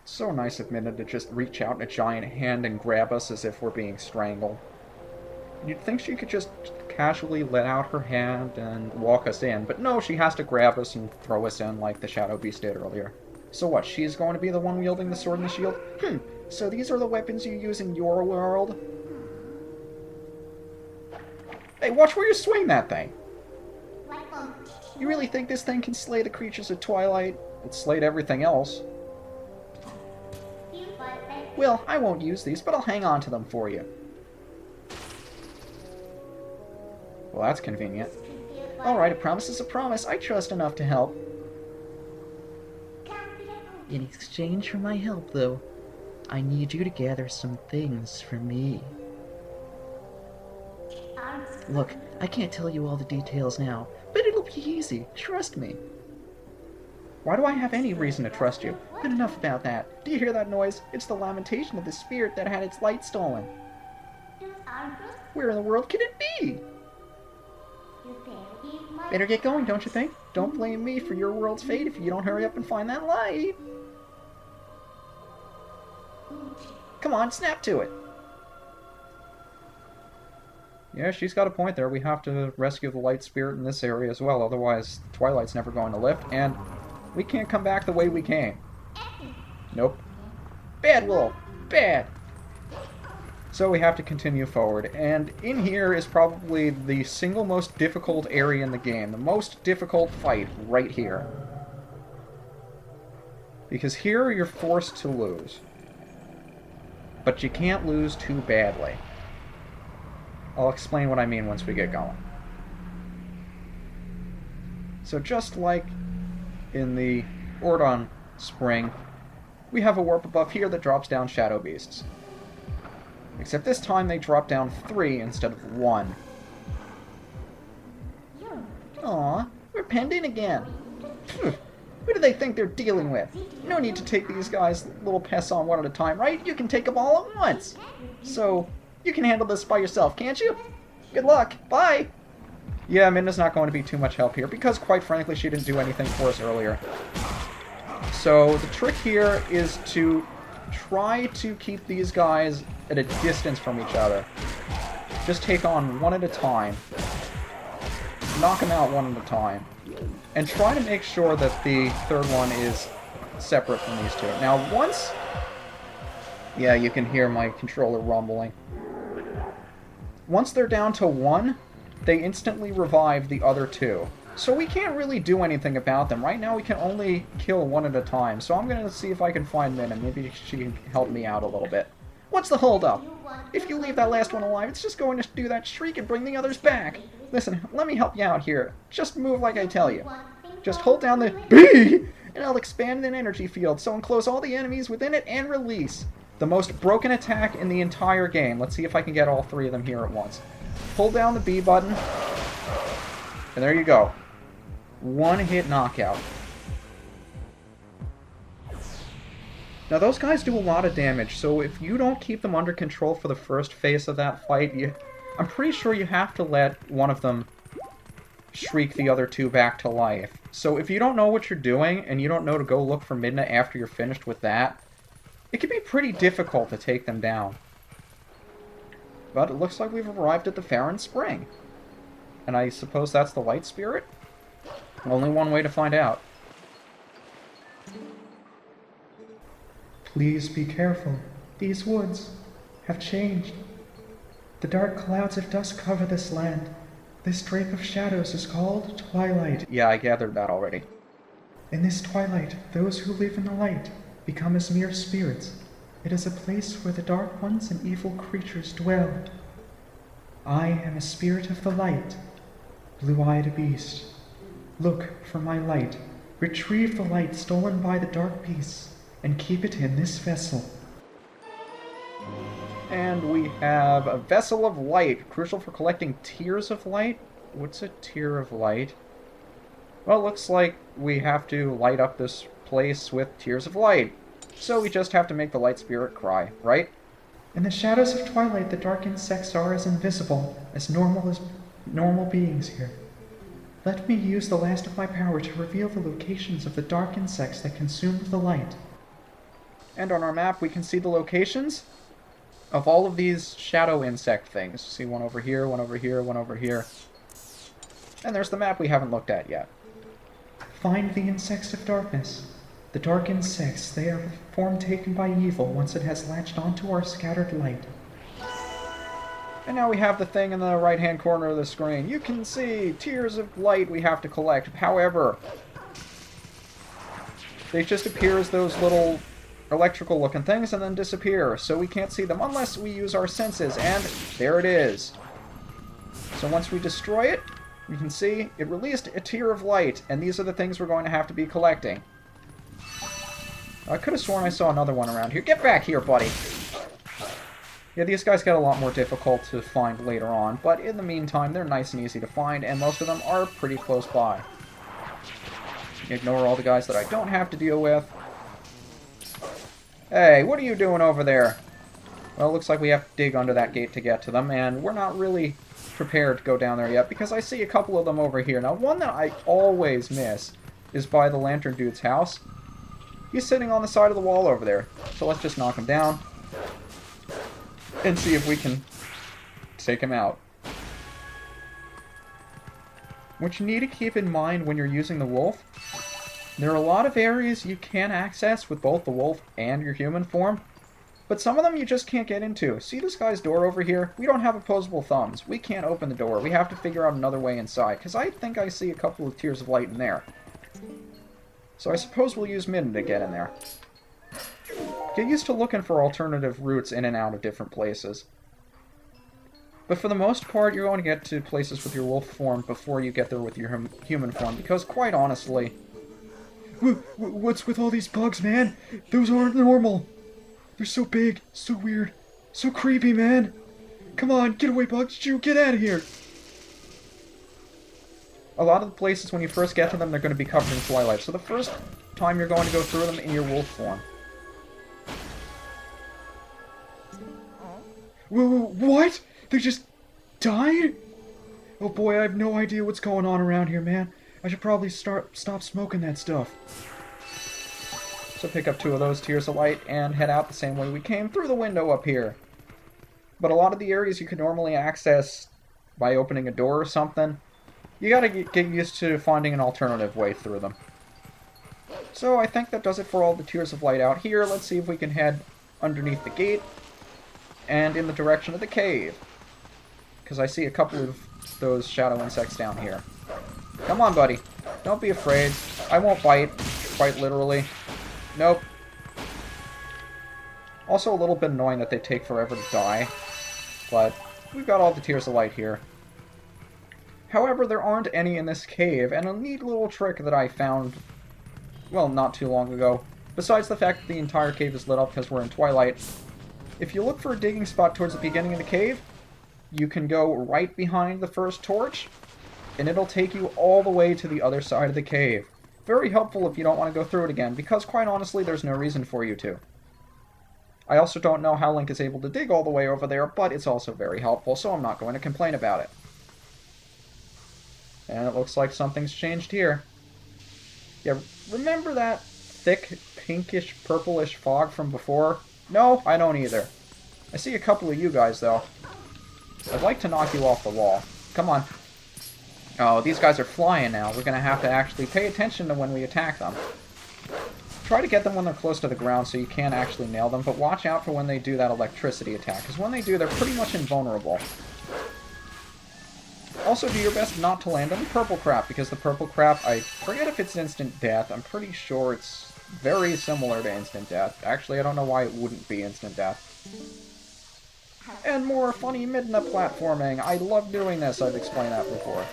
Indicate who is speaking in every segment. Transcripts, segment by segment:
Speaker 1: So nice of Minna to just reach out in a giant hand and grab us as if we're being strangled. You'd think she could just casually let out her hand and walk us in, but no, she has to grab us and throw us in like the Shadow Beast did earlier. So what, she's going to be the one wielding the sword and the shield? So these are the weapons you use in your world? Hey, watch where you swing that thing! You really think this thing can slay the creatures of Twilight? It slayed everything else. Well, I won't use these, but I'll hang on to them for you. Well, that's convenient. Alright, a promise is a promise. I trust enough to help. In exchange for my help, though, I need you to gather some things for me. Look, I can't tell you all the details now, but it'll be easy. Trust me. Why do I have any reason to trust you? But enough about that. Do you hear that noise? It's the lamentation of the spirit that had its light stolen. Where in the world could it be? Better get going, don't you think? Don't blame me for your world's fate if you don't hurry up and find that light. Come on, snap to it. Yeah, she's got a point there. We have to rescue the light spirit in this area as well, otherwise Twilight's never going to lift, and we can't come back the way we came. Nope. Bad wolf! Bad! So we have to continue forward, and in here is probably the single most difficult area in the game. The most difficult fight right here. Because here you're forced to lose. But you can't lose too badly. I'll explain what I mean once we get going. So just like in the Ordon Spring, we have a warp above here that drops down Shadow Beasts. Except this time they drop down 3 instead of 1. Aw, we're penned in again. Who do they think they're dealing with? No need to take these guys little pests on one at a time, right? You can take them all at once. So, you can handle this by yourself, can't you? Good luck. Bye! Yeah, Minna's not going to be too much help here, because quite frankly she didn't do anything for us earlier. So, the trick here is to try to keep these guys at a distance from each other. Just take on one at a time. Knock them out one at a time. And try to make sure that the third one is separate from these two. Now, once... Yeah, you can hear my controller rumbling. Once they're down to 1, they instantly revive the other 2. So we can't really do anything about them. Right now we can only kill one at a time. So I'm going to see if I can find Minna. Maybe she can help me out a little bit. What's the holdup? If you leave that last one alive, it's just going to do that shriek and bring the others back. Listen, let me help you out here. Just move like I tell you. Just hold down the B, and I'll expand an energy field, so enclose all the enemies within it and release. The most broken attack in the entire game. Let's see if I can get all 3 of them here at once. Hold down the B button, and there you go. One-hit knockout. Now those guys do a lot of damage, so if you don't keep them under control for the first phase of that fight, I'm pretty sure you have to let one of them shriek the other 2 back to life. So if you don't know what you're doing, and you don't know to go look for Midna after you're finished with that, it can be pretty difficult to take them down. But it looks like we've arrived at the Faron Spring. And I suppose that's the light spirit? Only one way to find out.
Speaker 2: Please be careful. These woods have changed. The dark clouds of dust cover this land. This drape of shadows is called Twilight.
Speaker 1: Yeah, I gathered that already.
Speaker 2: In this twilight, those who live in the light become as mere spirits. It is a place where the dark ones and evil creatures dwell. I am a spirit of the light, blue-eyed beast. Look for my light. Retrieve the light stolen by the dark beasts, and keep it in this vessel.
Speaker 1: And we have a Vessel of Light, crucial for collecting Tears of Light. What's a Tear of Light? Well, it looks like we have to light up this place with Tears of Light. So we just have to make the light spirit cry, right?
Speaker 2: In the shadows of twilight, the dark insects are as invisible as normal beings here. Let me use the last of my power to reveal the locations of the dark insects that consumed the light.
Speaker 1: And on our map, we can see the locations of all of these shadow insect things. See one over here, one over here, one over here. And there's the map we haven't looked at yet.
Speaker 2: Find the insects of darkness. The dark insects, they are form taken by evil once it has latched onto our scattered light.
Speaker 1: And now we have the thing in the right-hand corner of the screen. You can see tiers of light we have to collect. However, they just appear as those little electrical-looking things and then disappear. So we can't see them unless we use our senses. And there it is. So once we destroy it, you can see it released a tier of light. And these are the things we're going to have to be collecting. I could have sworn I saw another one around here. Get back here, buddy! Yeah, these guys get a lot more difficult to find later on, but in the meantime, they're nice and easy to find, and most of them are pretty close by. Ignore all the guys that I don't have to deal with. Hey, what are you doing over there? Well, it looks like we have to dig under that gate to get to them, and we're not really prepared to go down there yet, because I see a couple of them over here. Now, one that I always miss is by the Lantern Dude's house. He's sitting on the side of the wall over there, so let's just knock him down and see if we can take him out. What you need to keep in mind when you're using the wolf, there are a lot of areas you can access with both the wolf and your human form, but some of them you just can't get into. See this guy's door over here? We don't have opposable thumbs. We can't open the door. We have to figure out another way inside, because I think I see a couple of tiers of light in there. So I suppose we'll use Midden to get in there. Get used to looking for alternative routes in and out of different places. But for the most part, you're going to get to places with your wolf form before you get there with your human form, because quite honestly...
Speaker 2: What's with all these bugs, man? Those aren't normal. They're so big, so weird, so creepy, man. Come on, get away, bugs. Get out of here.
Speaker 1: A lot of the places, when you first get to them, they're going to be covered in twilight. So the first time you're going to go through them in your wolf form.
Speaker 2: What? They just died? Oh boy, I have no idea what's going on around here, man. I should probably stop smoking that stuff.
Speaker 1: So pick up 2 of those tiers of light and head out the same way we came, through the window up here. But a lot of the areas you could normally access by opening a door or something, you gotta get used to finding an alternative way through them. So I think that does it for all the tiers of light out here. Let's see if we can head underneath the gate and in the direction of the cave, because I see a couple of those shadow insects down here. Come on, buddy. Don't be afraid. I won't bite, quite literally. Nope. Also a little bit annoying that they take forever to die, but we've got all the tiers of light here. However, there aren't any in this cave, and a neat little trick that I found, well, not too long ago, besides the fact that the entire cave is lit up because we're in Twilight. If you look for a digging spot towards the beginning of the cave, you can go right behind the first torch, and it'll take you all the way to the other side of the cave. Very helpful if you don't want to go through it again, because quite honestly, there's no reason for you to. I also don't know how Link is able to dig all the way over there, but it's also very helpful, so I'm not going to complain about it. And it looks like something's changed here. Yeah, remember that thick, pinkish, purplish fog from before? No, I don't either. I see a couple of you guys, though. I'd like to knock you off the wall. Come on. Oh, these guys are flying now. We're going to have to actually pay attention to when we attack them. Try to get them when they're close to the ground so you can't actually nail them, but watch out for when they do that electricity attack, because when they do, they're pretty much invulnerable. Also, do your best not to land on the purple crap, because the purple crap, I forget if it's instant death. I'm pretty sure it's very similar to instant death. Actually, I don't know why it wouldn't be instant death. And more funny Midna platforming. I love doing this, I've explained that before.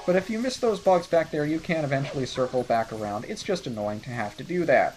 Speaker 1: But if you miss those bugs back there, you can eventually circle back around. It's just annoying to have to do that.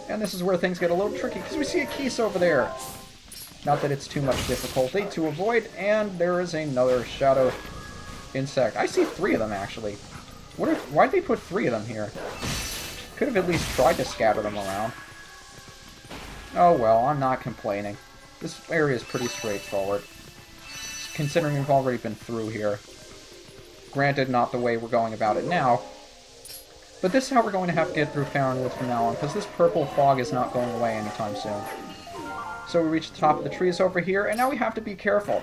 Speaker 1: And this is where things get a little tricky, because we see a Keese over there. Not that it's too much difficulty to avoid, and there is another shadow insect. I see 3 of them, actually. Why'd they put 3 of them here? Could have at least tried to scatter them around. Oh well, I'm not complaining. This area is pretty straightforward, considering we've already been through here. Granted, not the way we're going about it now, But this is how we're going to have to get through Faron Woods from now on, because this purple fog is not going away anytime soon. So we reach the top of the trees over here, and now we have to be careful.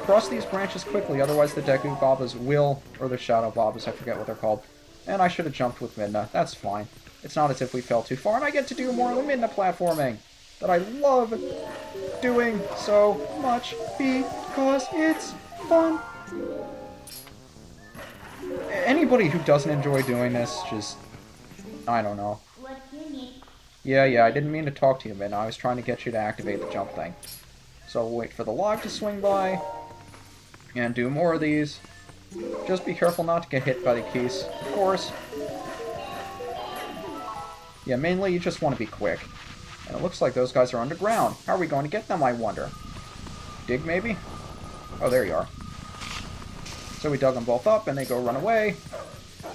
Speaker 1: Cross these branches quickly, otherwise the Deku Babas will, or the Shadow Babas, I forget what they're called. And I should have jumped with Midna, that's fine. It's not as if we fell too far, and I get to do more of the Midna platforming that I love doing so much because it's fun. Anybody who doesn't enjoy doing this, just, I don't know. Yeah, I didn't mean to talk to you, Midna. I was trying to get you to activate the jump thing. So we'll wait for the log to swing by, and do more of these. Just be careful not to get hit by the keys, of course. Yeah, mainly you just want to be quick. And it looks like those guys are underground. How are we going to get them, I wonder? Dig, maybe? Oh, there you are. So we dug them both up, and they go run away.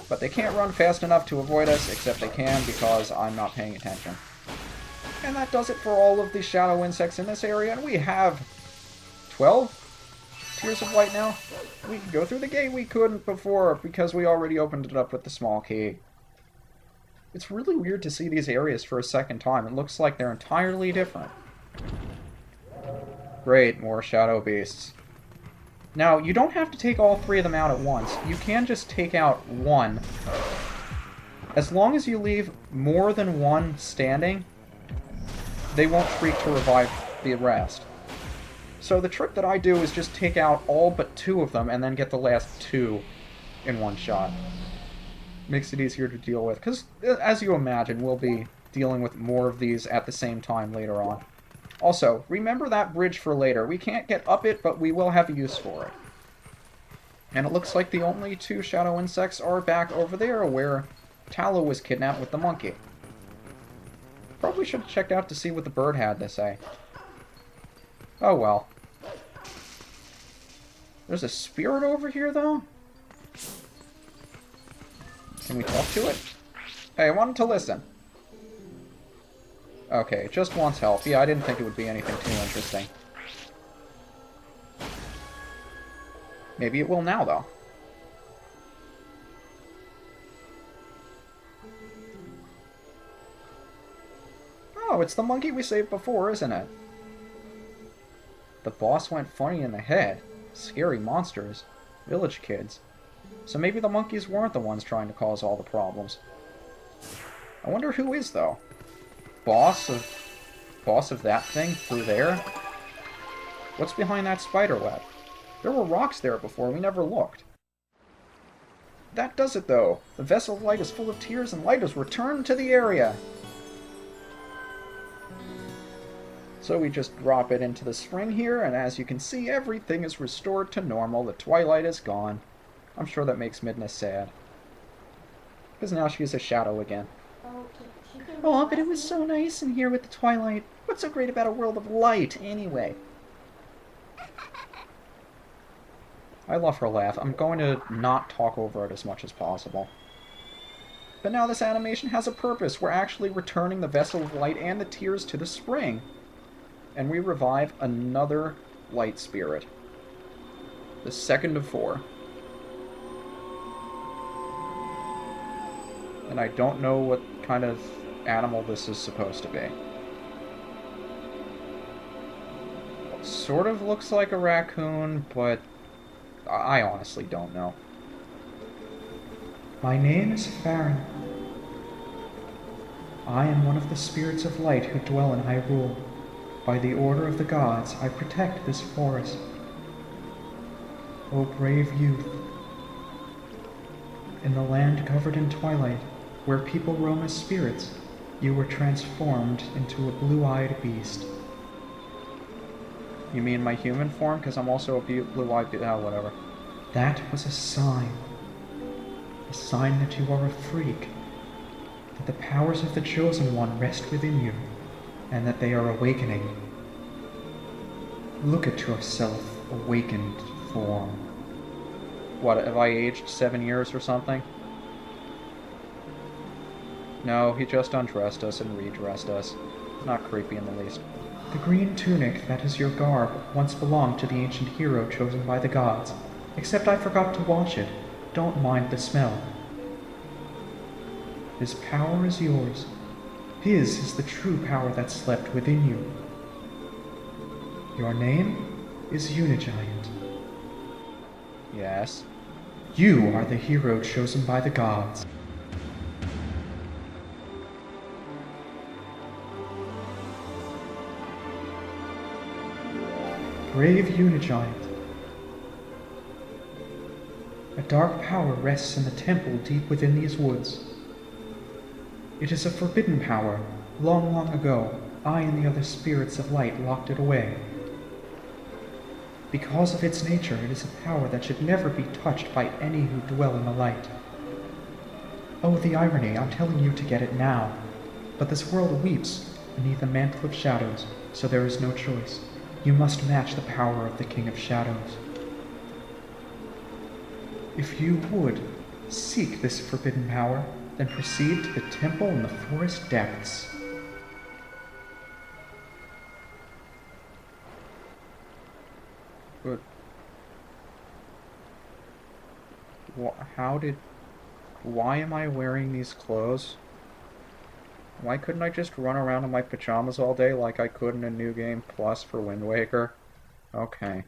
Speaker 1: But they can't run fast enough to avoid us, except they can because I'm not paying attention. And that does it for all of the shadow insects in this area, and we have 12 Tears of Light now. We can go through the gate we couldn't before, because we already opened it up with the small key. It's really weird to see these areas for a second time. It looks like they're entirely different. Great, more shadow beasts. Now, you don't have to take all 3 of them out at once. You can just take out one. As long as you leave more than one standing, they won't shriek to revive the rest. So the trick that I do is just take out all but 2 of them and then get the last 2 in one shot. Makes it easier to deal with, because as you imagine, we'll be dealing with more of these at the same time later on. Also, remember that bridge for later. We can't get up it, but we will have a use for it. And it looks like the only 2 shadow insects are back over there, where Tallow was kidnapped with the monkey. Probably should have checked out to see what the bird had to say. Oh well. There's a spirit over here, though? Can we talk to it? Hey, I wanted to listen. Okay, it just wants help. Yeah, I didn't think it would be anything too interesting. Maybe it will now, though. Oh, it's the monkey we saved before, isn't it? The boss went funny in the head. Scary monsters. Village kids. So maybe the monkeys weren't the ones trying to cause all the problems. I wonder who is, though. Boss of that thing through there? What's behind that spider web? There were rocks there before, we never looked. That does it, though. The vessel of light is full of tears, and light has returned to the area. So we just drop it into the spring here, and as you can see, everything is restored to normal. The twilight is gone. I'm sure that makes Midna sad. Because now she's a shadow again. Oh, but it was so nice in here with the twilight. What's so great about a world of light, anyway? I love her laugh. I'm going to not talk over it as much as possible. But now this animation has a purpose. We're actually returning the Vessel of Light and the tears to the spring. And we revive another light spirit. The second of 4. And I don't know what kind of animal this is supposed to be. Sort of looks like a raccoon, but I honestly don't know.
Speaker 2: My name is Faron. I am one of the spirits of light who dwell in Hyrule. By the order of the gods, I protect this forest. O brave youth, in the land covered in twilight, where people roam as spirits, you were transformed into a blue-eyed beast.
Speaker 1: You mean my human form? Because I'm also a blue-eyed beast. Oh, whatever.
Speaker 2: That was a sign. A sign that you are a freak. That the powers of the Chosen One rest within you, and that they are awakening. Look at yourself, awakened form.
Speaker 1: What, have I aged 7 years or something? No, he just undressed us and redressed us. Not creepy in the least.
Speaker 2: The green tunic that is your garb once belonged to the ancient hero chosen by the gods, except I forgot to wash it. Don't mind the smell. His power is yours. His is the true power that slept within you. Your name is UniGiant.
Speaker 1: Yes.
Speaker 2: You are the hero chosen by the gods. Brave UniGiant. A dark power rests in the temple deep within these woods. It is a forbidden power. Long, long ago, I and the other spirits of light locked it away. Because of its nature, it is a power that should never be touched by any who dwell in the light. Oh, the irony, I'm telling you to get it now. But this world weeps beneath a mantle of shadows, so there is no choice. You must match the power of the King of Shadows. If you would seek this forbidden power, then proceed to the temple in the forest depths.
Speaker 1: But why am I wearing these clothes? Why couldn't I just run around in my pajamas all day like I could in a New Game Plus for Wind Waker? Okay.